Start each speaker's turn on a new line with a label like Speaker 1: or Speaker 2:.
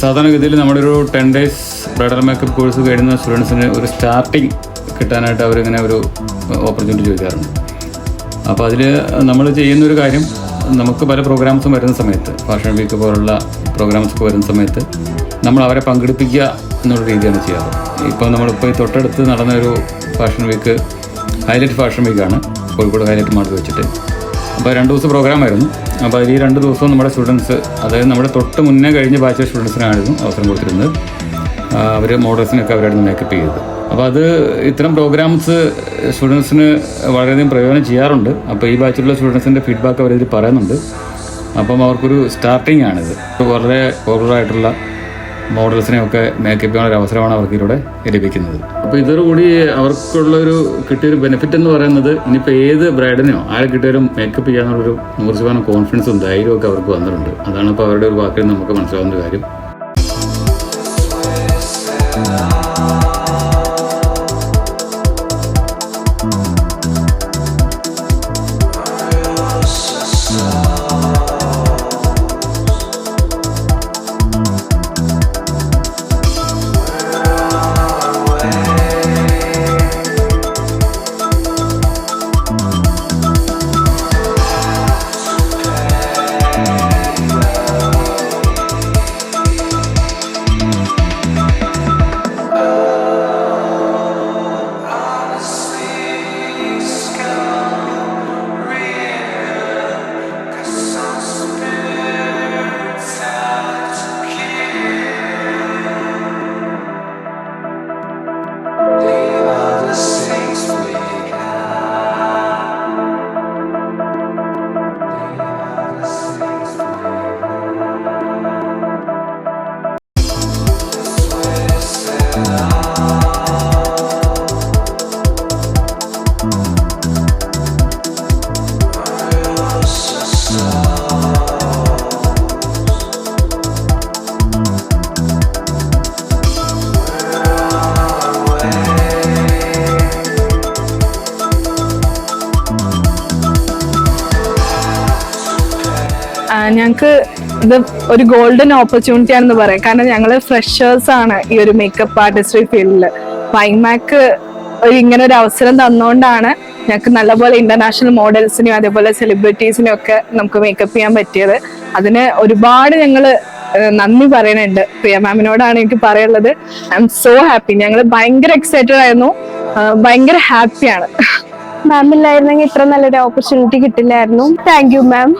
Speaker 1: സാധാരണഗതിയിൽ നമ്മുടെ ഒരു 10 days ബ്രൈഡൽ മേക്കപ്പ് കോഴ്സ് കഴിയുന്ന സ്റ്റുഡൻസിന് ഒരു സ്റ്റാർട്ടിങ് കിട്ടാനായിട്ട് അവരിങ്ങനെ ഒരു ഓപ്പർച്യൂണിറ്റി ചോദിക്കാറുണ്ട്. അപ്പോൾ അതിൽ നമ്മൾ ചെയ്യുന്നൊരു കാര്യം, നമുക്ക് പല പ്രോഗ്രാംസും വരുന്ന സമയത്ത്, ഫാഷൻ വീക്ക് പോലുള്ള പ്രോഗ്രാംസൊക്കെ വരുന്ന സമയത്ത് നമ്മൾ അവരെ പങ്കെടുപ്പിക്കുക എന്നുള്ള രീതിയാണ് ചെയ്യാറ്. ഇപ്പോൾ നമ്മളിപ്പോൾ ഈ തൊട്ടടുത്ത് നടന്ന ഒരു ഫാഷൻ വീക്ക്, ഹൈലൈറ്റ് ഫാഷൻ വീക്കാണ്, കോഴിക്കോട് ഹൈലൈറ്റ് മാളിൽ വെച്ചിട്ട്. അപ്പോൾ 2 ദിവസം പ്രോഗ്രാമായിരുന്നു. അപ്പോൾ അതിൽ ഈ 2 ദിവസവും നമ്മുടെ സ്റ്റുഡൻസ്, അതായത് നമ്മുടെ തൊട്ട് മുന്നേ കഴിഞ്ഞ ബാച്ച് സ്റ്റുഡൻസിനായിരുന്നു അവസരം കൊടുത്തിരുന്നത്. അവർ മോഡൽസിനൊക്കെ അവരായിരുന്നു മേക്കപ്പ് ചെയ്തത്. അപ്പോൾ അത് ഇത്തരം പ്രോഗ്രാംസ് സ്റ്റുഡൻസിന് വളരെയധികം പ്രയോജനം ചെയ്യാറുണ്ട്. അപ്പോൾ ഈ ബാച്ചിലുള്ള സ്റ്റുഡൻസിൻ്റെ ഫീഡ്ബാക്ക് അവരിതിൽ പറയുന്നുണ്ട്. അപ്പം അവർക്കൊരു സ്റ്റാർട്ടിംഗ് ആണിത്. വളരെ പോപ്പുലറായിട്ടുള്ള മോഡൽസിനെയൊക്കെ മേക്കപ്പ് ചെയ്യാനൊരു അവസരമാണ് അവർക്ക് ഇതിലൂടെ ലഭിക്കുന്നത്. അപ്പോൾ ഇതോടുകൂടി അവർക്കുള്ളൊരു കിട്ടിയൊരു ബെനിഫിറ്റ് എന്ന് പറയുന്നത്, ഇനിയിപ്പോൾ ഏത് ബ്രൈഡിനെയോ ആരെ കിട്ടിയാലും മേക്കപ്പ് ചെയ്യാനുള്ളൊരു 100% കോൺഫിഡൻസും ധൈര്യമൊക്കെ അവർക്ക് വന്നിട്ടുണ്ട്. അതാണ് ഇപ്പോൾ അവരുടെ ഒരു വാക്കിൽ നമുക്ക് മനസ്സിലാവുന്ന കാര്യം.
Speaker 2: ഞങ്ങൾക്ക് ഇത് ഒരു ഗോൾഡൻ ഓപ്പർച്യൂണിറ്റി ആണെന്ന് പറയാം. കാരണം ഞങ്ങൾ ഫ്രഷേഴ്സ് ആണ് ഈ ഒരു മേക്കപ്പ് ആർട്ടിസ്ട്രി ഫീൽഡിൽ. ഐമാക്ക് ഇങ്ങനെ ഒരു അവസരം തന്നുകൊണ്ടാണ് ഞങ്ങൾക്ക് നല്ലപോലെ ഇന്റർനാഷണൽ മോഡൽസിനെയും അതേപോലെ സെലിബ്രിറ്റീസിനെയും ഒക്കെ നമുക്ക് മേക്കപ്പ് ചെയ്യാൻ പറ്റിയത്. അതിന് ഒരുപാട് ഞങ്ങൾ നന്ദി പറയുന്നുണ്ട്. പ്രിയ മാമിനോടാണ് എനിക്ക് പറയാനുള്ളത്. I M so happy. ഞങ്ങൾ ഭയങ്കര എക്സൈറ്റഡ് ആയിരുന്നു, ഭയങ്കര ഹാപ്പിയാണ്.
Speaker 3: മാം ഇല്ലായിരുന്നെങ്കിൽ ഇത്ര നല്ലൊരു ഓപ്പർച്യൂണിറ്റി കിട്ടില്ലായിരുന്നു. Thank you ma'am.